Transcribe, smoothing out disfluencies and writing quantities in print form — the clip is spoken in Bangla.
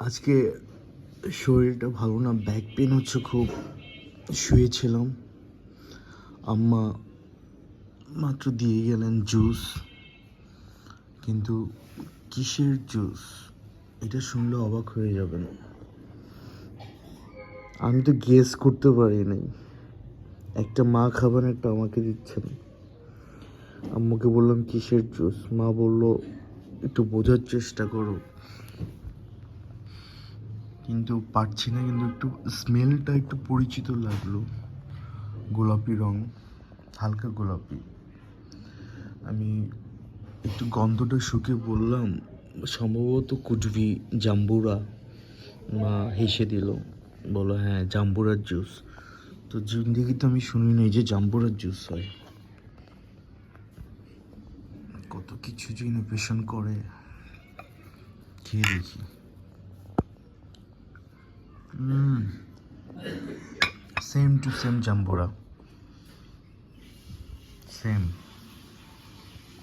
আজকে শরীরটা ভালো না, ব্যাক পেন হচ্ছে খুব। শুয়েছিলাম, আম্মা মাত্র দিয়ে গেলেন জুস, কিন্তু কিসের জুস এটা শুনলে অবাক হয়ে যাবেন। আমি তো গেস করতে পারি নাই। একটা মা খাবেন, একটা আমাকে দিচ্ছেন। আম্মুকে বললাম কিসের জুস, মা বলল একটু বোঝার চেষ্টা করো, কিন্তু পারছি না। কিন্তু একটু স্মেলটা একটু পরিচিত লাগলো, গোলাপি রং, হালকা গোলাপি। আমি একটু গন্ধটা শুকে বললাম সম্ভবত কুটবি জাম্বুরা। মা হেসে দিল, বলো হ্যাঁ জাম্বুরার জুস। তো জিন্দিগিতে আমি শুনি নাই যে জাম্বুরার জুস হয়। কত কিছু যে ইনোভেশন করে, খেয়ে দেখি। সেম টু সেম জাম্বুরা, সেম।